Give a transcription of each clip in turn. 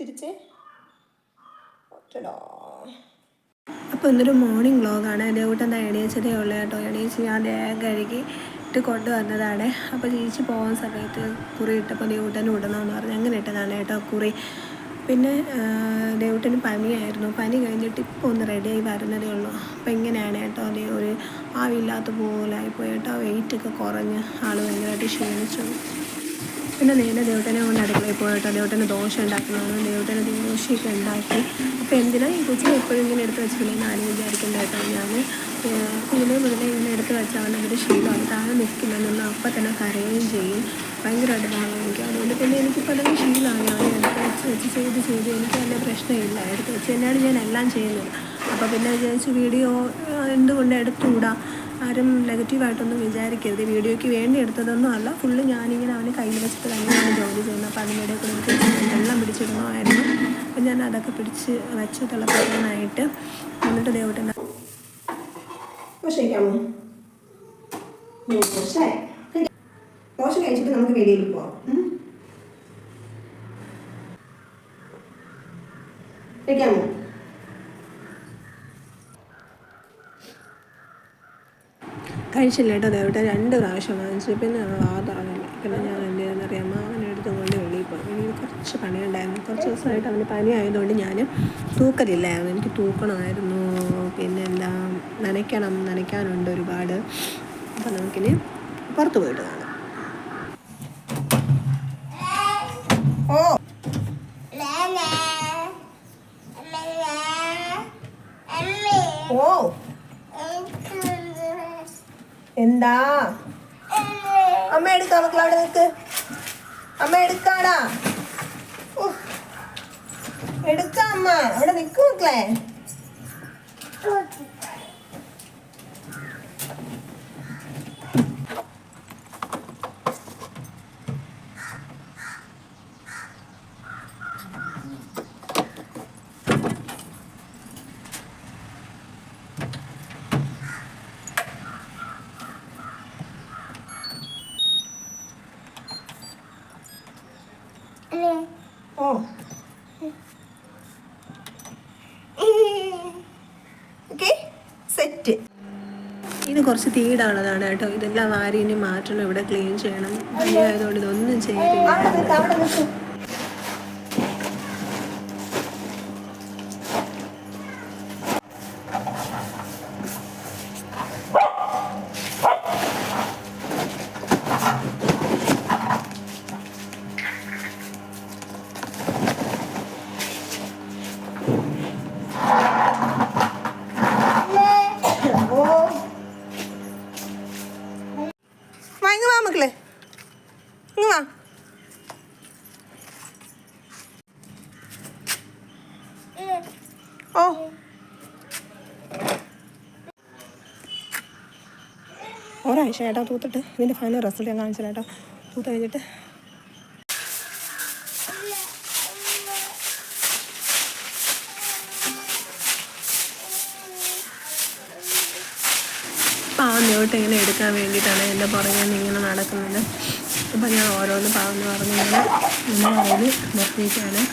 ചിരിച്ചേ. അപ്പോൾ ഇന്നൊരു മോർണിംഗ് വ്ളോഗാണ്. ദേവൂട്ടൻ എണീച്ചതേ ഉള്ളൂ കേട്ടോ. എണീച്ച് ഞാൻ ദേഹം കഴുകി ഇട്ട് കൊണ്ടുവന്നതാണ്. അപ്പോൾ ചേച്ചി പോകുന്ന സമയത്ത് കുറി ഇട്ടപ്പോൾ ദേവൂട്ടന് ഇടണമെന്ന് പറഞ്ഞ് അങ്ങനെ ഇട്ടതാണ് കേട്ടോ കുറി. പിന്നെ ദേവൂട്ടന് പനിയായിരുന്നു. പനി കഴിഞ്ഞിട്ട് ഇപ്പോൾ ഒന്ന് റെഡിയായി വരുന്നതേ ഉള്ളൂ. അപ്പോൾ ഇങ്ങനെയാണ് കേട്ടോ. അതേ ഒരു ആവില്ലാത്ത പോലെ ആയിപ്പോയി കേട്ടോ. വെയിറ്റൊക്കെ കുറഞ്ഞ് ആൾ ഭയങ്കരമായിട്ട് ക്ഷീണിച്ചു. പിന്നെ നേരെ ദേവൂട്ടനെ കൊണ്ട് അടുക്കളയിൽ പോയിട്ടോ. ദേവൂട്ടന് ദോശ ഉണ്ടാക്കണമെന്ന്. ദേവൂട്ടന് ദോശയൊക്കെ ഉണ്ടാക്കി. അപ്പോൾ എന്തിനാ ഈ കൊച്ചിനെ എപ്പോഴും ഇങ്ങനെ എടുത്ത് വെച്ചിട്ടില്ലെന്ന് ആരും വിചാരിക്കേണ്ട കേട്ടോ. ഞാൻ കുഞ്ഞിനെ മുതലേ ഇങ്ങനെ എടുത്ത് വെച്ചാൽ അവനൊരു ശീലമാണ്. താഴെ നിൽക്കില്ലെന്നുള്ള അപ്പം തന്നെ കരയുകയും ചെയ്യും. ഭയങ്കരമായിട്ട് ഭാഗം എനിക്ക്. അതുകൊണ്ട് പിന്നെ എനിക്കിപ്പോൾ അതൊരു ശീലമാണ്. ഞാൻ എടുത്ത് വെച്ച് ചെയ്ത് എനിക്ക് വലിയ പ്രശ്നമില്ല. എടുത്ത് വെച്ച് തന്നെയാണ് ഞാൻ എല്ലാം ചെയ്യുന്നത്. അപ്പോൾ പിന്നെ വിചാരിച്ചു വീഡിയോ എന്തുകൊണ്ട് എടുത്തുകൂടാ. ആരും നെഗറ്റീവായിട്ടൊന്നും വിചാരിക്കരുത്. വീഡിയോയ്ക്ക് വേണ്ടി എടുത്തതൊന്നും അല്ല. ഫുള്ള് ഞാനിങ്ങനെ അവന് കയ്യിൽ വെച്ചിട്ട് തന്നെയാണ് ജോലി ചെയ്യുന്നത്. അപ്പോൾ അതിനിടെ കൂടെ എനിക്ക് വെള്ളം പിടിച്ചിടണമായിരുന്നു. അപ്പം ഞാൻ അതൊക്കെ പിടിച്ച് വെച്ച് തിളപ്പിക്കാനായിട്ട് എന്നിട്ട് ദേവൂട്ടൻ ദോശ കഴിച്ചിട്ട് നമുക്ക് വെളിയിൽ പോവാം. കഴിക്കാമോ? കഴിച്ചില്ല കേട്ടോ. ദേവൂട്ടൻ 2 പ്രാവശ്യം വാങ്ങിച്ചു. പിന്നെ വാതാവില്ല. പിന്നെ ഞാൻ എന്ത് ചെയ്യുന്നറിയാം, അവനെ എടുത്തും കൊണ്ട് വെളിയിൽ പോകും. എനിക്ക് കുറച്ച് പണിയുണ്ടായിരുന്നു. കുറച്ച് ദിവസമായിട്ട് അവന് പനി ആയതുകൊണ്ട് ഞാൻ തൂക്കലില്ലായിരുന്നു. എനിക്ക് തൂക്കണമായിരുന്നു. പിന്നെ എന്താ നനയ്ക്കാനുണ്ട് ഒരുപാട്. അപ്പം നമുക്കിനി പുറത്ത് പോയിട്ട് കാണാം. എന്താ അമ്മ എടുക്കാം? മക്കൾ അവിടെ നിൽക്ക്. അമ്മ എടുക്കാടാ. എടുക്കാം അമ്മ. അവിടെ നിൽക്ക് മക്കളെ. സെറ്റ്. ഇത് കുറച്ച് തീടാനുള്ളതാണ് കേട്ടോ. ഇതെല്ലാം വാരി ഇനി മാറ്റണം. ഇവിടെ ക്ലീൻ ചെയ്യണം. ആയതുകൊണ്ട് ഇതൊന്നും ചെയ്തില്ല. മക്കളെ ഇങ്ങ് വാ. ഓ ഒരാഴ്ച ചേട്ടാ തൂത്തിട്ട്. ഇതിൻ്റെ ഫൈനൽ റിസൾട്ട് ഞാൻ കാണിച്ചു കേട്ടോ. തൂത്ത് കഴിഞ്ഞിട്ട് പാവന്നോട്ട് ഇങ്ങനെ എടുക്കാൻ വേണ്ടിയിട്ടാണ് എൻ്റെ പുറകെ ഇങ്ങനെ നടക്കുന്നത്. അപ്പം ഞാൻ ഓരോന്ന് പാവന്ന് പറഞ്ഞിങ്ങനെ അതിൽ നിർത്തിയിട്ടാണ്.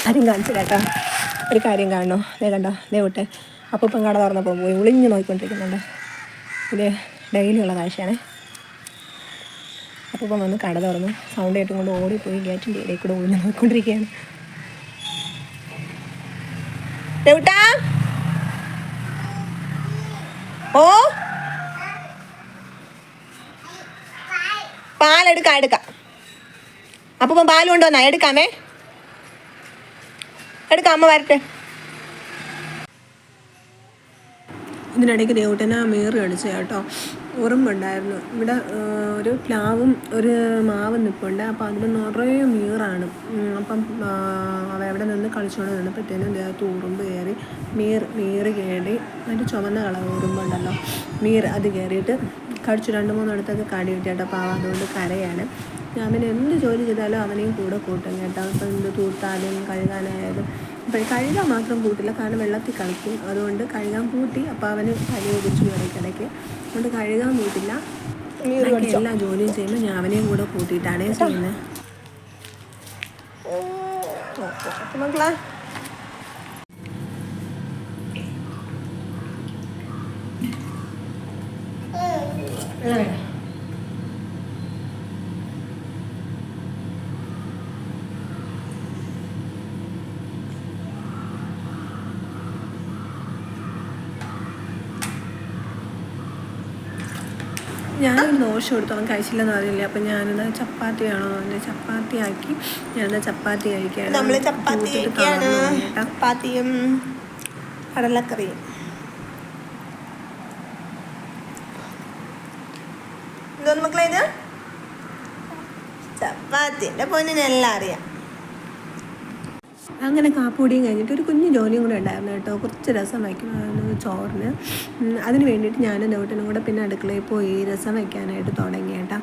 കാര്യം കാണിച്ചു കേട്ടോ. ഒരു കാര്യം കാണണോ? ദേ കണ്ടോ, ദേവൂട്ടെ അപ്പം കട തുറന്നപ്പോൾ പോയി ഒളിഞ്ഞ് നോക്കിക്കൊണ്ടിരിക്കുന്നുണ്ട്. ഇത് ഡെയിലിയുള്ള കാഴ്ചയാണ്. അപ്പം വന്ന് കട തുറന്നു സൗണ്ട് കേട്ടും കൊണ്ട് ഓടിപ്പോയി ഗേറ്റിൻ്റെ ഇടയിൽ കൂടെ ഒളിഞ്ഞ് നോക്കിക്കൊണ്ടിരിക്കുകയാണ്. ദേവൂട്ടാ ഓ പാലെടുക്കാം. അപ്പം പാൽ കൊണ്ടുവന്നാ എടുക്കാമേ. എടുക്കാം അമ്മ വരട്ടെ. ഇതിനിടയ്ക്ക് ദേവൂട്ടനെ മേറ് കളിച്ചു കേട്ടോ. ഉറുമ്പുണ്ടായിരുന്നു. ഇവിടെ ഒരു പ്ലാവും ഒരു മാവും നിൽപ്പുണ്ട്. അപ്പോൾ അതിൽ നിറയെ മീറാണ്. അപ്പം അവ എവിടെ നിന്ന് കളിച്ചുകൊണ്ട് നിന്നപ്പോഴത്തേനും ദേഹത്ത് ഉറുമ്പ് കയറി മീറ് കയറി. അതിൻ്റെ ചുവന്ന കളർ ഉറുമ്പുണ്ടല്ലോ, അത് കയറിയിട്ട് കടിച്ചു. 2-3 ഇടത്തൊക്കെ കടി കിട്ടിയിട്ട് അപ്പോൾ അതുകൊണ്ട് കരയാണ്. ഞാൻ പിന്നെ എന്ത് ജോലി ചെയ്താലും അവനെയും കൂടെ കൂട്ടും കേട്ടോ. അപ്പോൾ എന്ത് തൂത്താലും കഴുകാനായാലും. അപ്പോൾ കഴുകാൻ മാത്രം കൂട്ടില്ല, കാരണം വെള്ളത്തിൽ കളിക്കും. അതുകൊണ്ട് കഴുകാൻ കൂട്ടി. അപ്പോൾ അവന് പനി കുടിച്ചു ഇടയ്ക്കിടയ്ക്ക്. അതുകൊണ്ട് കഴുകാൻ കൂട്ടില്ല. എല്ലാ ജോലിയും ചെയ്യുമ്പോൾ ഞാൻ അവനെയും കൂടെ കൂട്ടിയിട്ടാണേ ചെയ്യുന്നത്. മക്കളെ ഞാനൊരു ദോശ കൊടുത്തു, അവൻ കഴിച്ചില്ലെന്ന് അറിയില്ല. അപ്പം ഞാനിത് ചപ്പാത്തി വേണോ എന്ന് ചപ്പാത്തി ആക്കി. ഞാനിത് ചപ്പാത്തി കഴിക്കുകയാണ്. നമ്മൾ ചപ്പാത്തിയും കടലക്കറിയും. എന്തോന്ന് മക്കളെ ഇത്? ചപ്പാത്തിൻ്റെ പൊന്നിനെല്ലാം അറിയാം. അങ്ങനെ കാപ്പുടിയും കഴിഞ്ഞിട്ട് ഒരു കുഞ്ഞു ജോലിയും കൂടെ ഉണ്ടായിരുന്നു കേട്ടോ. കുറച്ച് രസം വയ്ക്കണമായിരുന്നു ചോറിന്. അതിന് വേണ്ടിയിട്ട് ഞാനും ദേവട്ടനും കൂടെ പിന്നെ അടുക്കളയിൽ പോയി രസം വയ്ക്കാനായിട്ട് തുടങ്ങി കേട്ടോ.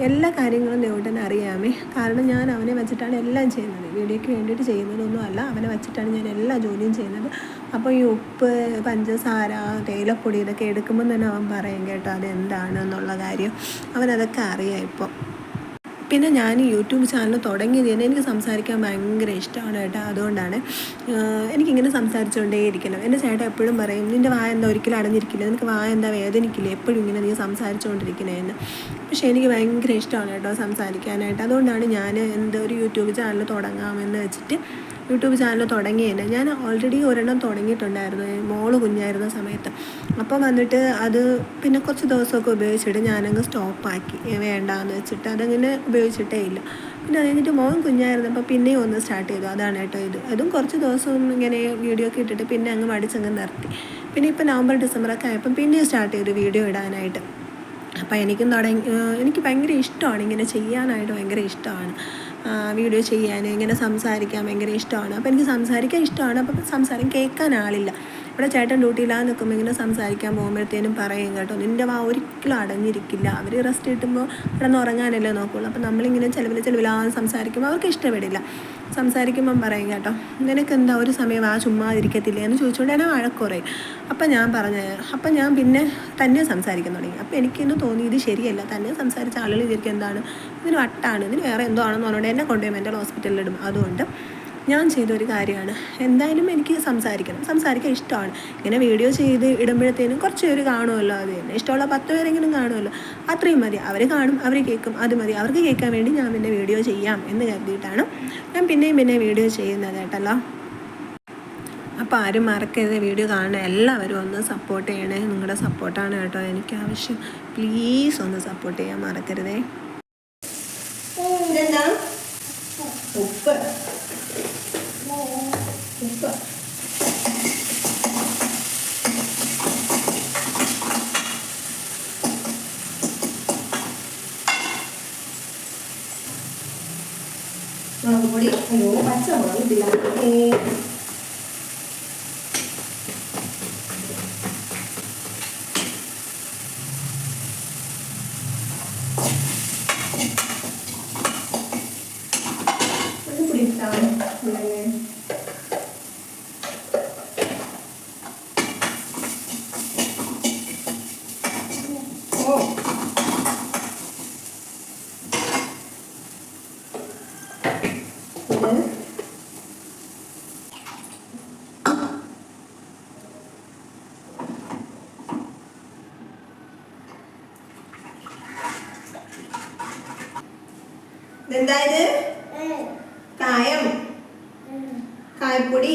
എല്ലാ കാര്യങ്ങളും ദേവട്ടന് അറിയാമേ, കാരണം ഞാൻ അവനെ വെച്ചിട്ടാണ് എല്ലാം ചെയ്യുന്നത്. വീഡിയോയ്ക്ക് വേണ്ടിയിട്ട് ചെയ്യുന്നതൊന്നും അല്ല, അവനെ വെച്ചിട്ടാണ് ഞാൻ എല്ലാ ജോലിയും ചെയ്യുന്നത്. അപ്പോൾ ഈ ഉപ്പ്, പഞ്ചസാര, തേയിലപ്പൊടി ഇതൊക്കെ എടുക്കുമ്പോൾ തന്നെ അവൻ പറയും കേട്ടോ അതെന്താണെന്നുള്ള കാര്യം. അവനതൊക്കെ അറിയാം ഇപ്പോൾ. പിന്നെ ഞാൻ യൂട്യൂബ് ചാനൽ തുടങ്ങിയത് തന്നെ എനിക്ക് സംസാരിക്കാൻ ഭയങ്കര ഇഷ്ടമാണ് കേട്ടോ. അതുകൊണ്ടാണ് എനിക്കിങ്ങനെ സംസാരിച്ചുകൊണ്ടേയിരിക്കണം. എൻ്റെ ചേട്ടൻ എപ്പോഴും പറയും, നിൻ്റെ വായ എന്താ ഒരിക്കലും അടഞ്ഞിരിക്കില്ല, നിനക്ക് വായ എന്താ വേദനിക്കില്ല, എപ്പോഴും ഇങ്ങനെ നീ സംസാരിച്ചുകൊണ്ടിരിക്കണേന്ന്. പക്ഷേ എനിക്ക് ഭയങ്കര ഇഷ്ടമാണ് കേട്ടോ സംസാരിക്കാനായിട്ട്. അതുകൊണ്ടാണ് ഞാൻ ഒരു യൂട്യൂബ് ചാനൽ തുടങ്ങാമെന്ന് വെച്ചിട്ട് യൂട്യൂബ് ചാനൽ തുടങ്ങിയതന്നെ. ഞാൻ ഓൾറെഡി ഒരെണ്ണം തുടങ്ങിയിട്ടുണ്ടായിരുന്നു മോള് കുഞ്ഞായിരുന്ന സമയത്ത്. അപ്പോൾ വന്നിട്ട് അത് പിന്നെ കുറച്ച് ദിവസമൊക്കെ ഉപയോഗിച്ചിട്ട് ഞാനങ്ങ് സ്റ്റോപ്പാക്കി, വേണ്ടാന്ന് വെച്ചിട്ട് അതങ്ങനെ ഉപയോഗിച്ചിട്ടേ ഇല്ല. പിന്നെ അത് കഴിഞ്ഞിട്ട് മോൻ കുഞ്ഞായിരുന്നപ്പോൾ പിന്നെയും ഒന്ന് സ്റ്റാർട്ട് ചെയ്തു. അതാണ് കേട്ടോ ഇത്. അതും കുറച്ച് ദിവസം ഇങ്ങനെ വീഡിയോ ഒക്കെ ഇട്ടിട്ട് പിന്നെ അങ്ങ് മടിച്ചങ്ങ് നിർത്തി. പിന്നെ ഇപ്പോൾ നവംബർ ഡിസംബറൊക്കെ ആയപ്പം പിന്നെയും സ്റ്റാർട്ട് ചെയ്തു വീഡിയോ ഇടാനായിട്ട്. അപ്പോൾ എനിക്ക് ഭയങ്കര ഇഷ്ടമാണ്, ഇങ്ങനെ ചെയ്യാനായിട്ട് ഭയങ്കര ഇഷ്ടമാണ്. വീഡിയോ ചെയ്യാൻ, ഇങ്ങനെ സംസാരിക്കാൻ ഭയങ്കര ഇഷ്ടമാണ്. അപ്പോൾ എനിക്ക് സംസാരിക്കാൻ ഇഷ്ടമാണ്. അപ്പോൾ സംസാരം കേൾക്കാൻ ആളില്ല. ഇവിടെ ചേട്ടൻ ഡ്യൂട്ടിയിലാന്ന് നിൽക്കുമ്പോൾ ഇങ്ങനെ സംസാരിക്കാൻ പോകുമ്പോഴത്തേനും പറയും കേട്ടോ, നിൻ്റെ വാ ഒരിക്കലും അടഞ്ഞിരിക്കില്ല. അവർ റെസ്റ്റ് കിട്ടുമ്പോൾ കിടന്നുറങ്ങാനല്ലേ നോക്കുള്ളൂ. അപ്പോൾ നമ്മളിങ്ങനെ ചിലവിലാന്ന് സംസാരിക്കുമ്പോൾ അവർക്ക് ഇഷ്ടപ്പെടില്ല. സംസാരിക്കുമ്പം പറയും കേട്ടോ, നിനക്ക് എന്താ ഒരു സമയം ആ ചുമ്മാതിരിക്കത്തില്ലേ എന്ന് ചോദിച്ചുകൊണ്ട് എന്നെ വഴക്കുറയും. അപ്പം ഞാൻ പിന്നെ തന്നെ സംസാരിക്കാൻ തുടങ്ങി. അപ്പോൾ എനിക്കിന്ന് തോന്നി ഇത് ശരിയല്ല. തന്നെ സംസാരിച്ച ആളുകൾ വിചാരിക്കും എന്താണ് ഇതിന് വട്ടാണ്, ഇതിന് വേറെ എന്തോ ആണെന്ന് പറഞ്ഞുകൊണ്ട് എന്നെ കൊണ്ടുപോയി മെൻ്റൽ ഹോസ്പിറ്റലിലിടും. അതുകൊണ്ട് ഞാൻ ചെയ്തൊരു കാര്യമാണ്, എന്തായാലും എനിക്ക് സംസാരിക്കാൻ ഇഷ്ടമാണ്. ഇങ്ങനെ വീഡിയോ ചെയ്ത് ഇടുമ്പോഴത്തേനും കുറച്ച് പേര് കാണുമല്ലോ, അത് തന്നെ ഇഷ്ടമുള്ള 10 പേരെങ്കിലും കാണുമല്ലോ, അത്രയും മതി. അവർ കാണും, അവർ കേൾക്കും, അത് മതി. അവർക്ക് കേൾക്കാൻ വേണ്ടി ഞാൻ പിന്നെ വീഡിയോ ചെയ്യാം എന്ന് കരുതിയിട്ടാണ് ഞാൻ പിന്നെയും വീഡിയോ ചെയ്യുന്നത് കേട്ടല്ലോ. അപ്പോൾ ആരും മറക്കരുത്, വീഡിയോ കാണുന്ന എല്ലാവരും ഒന്ന് സപ്പോർട്ട് ചെയ്യണേ. നിങ്ങളുടെ സപ്പോർട്ടാണ് കേട്ടോ എനിക്ക് ആവശ്യം. പ്ലീസ് ഒന്ന് സപ്പോർട്ട് ചെയ്യാൻ മറക്കരുതേ. ഉപ്പ് മുളക് പൊടി. അയ്യോ പച്ചമുളക് ഇതില്ല. എന്തായത്? കായം, കായപ്പൊടി,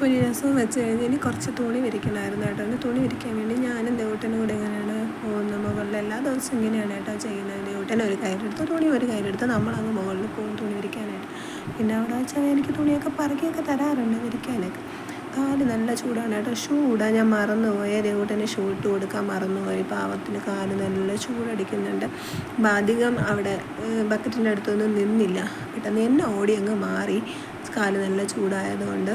അപ്പോൾ ഈ രസം വെച്ച് കഴിഞ്ഞ് ഇനി കുറച്ച് തുണി വിരിക്കണമായിരുന്നു കേട്ടോ. ഇനി തുണി വിരിക്കാൻ വേണ്ടി ഞാനും ദേവൂട്ടനും കൂടെ ഇങ്ങനെയാണ് പോകുന്നത്. മുകളിൽ എല്ലാ ദിവസവും ഇങ്ങനെയാണ് കേട്ടോ ചെയ്യുന്നത്. ദേവൂട്ടൻ ഒരു കയ്യിലെടുത്ത് തുണി ഒരു കയ്യിലെടുത്ത് നമ്മളങ്ങ് മുകളിൽ പോകും തുണി വിരിക്കാനായിട്ട്. പിന്നെ അവിടെ വെച്ചാൽ എനിക്ക് തുണിയൊക്കെ പറക്കിയൊക്കെ തരാറുണ്ട് വിരിക്കാനൊക്കെ. കാല് നല്ല ചൂടാണ് കേട്ടോ. ഷൂ ഇടാൻ ഞാൻ മറന്നുപോയി. ദേവൂട്ടന് ഷൂ ഇട്ട് കൊടുക്കാൻ മറന്നുപോയി. പാവത്തിന് കാല് നല്ല ചൂടടിക്കുന്നുണ്ട്. അപ്പം അധികം അവിടെ ബക്കറ്റിൻ്റെ അടുത്തൊന്നും നിന്നില്ല. പെട്ടെന്ന് എന്നെ ഓടി അങ്ങ് മാറി. കാല് നല്ല ചൂടായതുകൊണ്ട്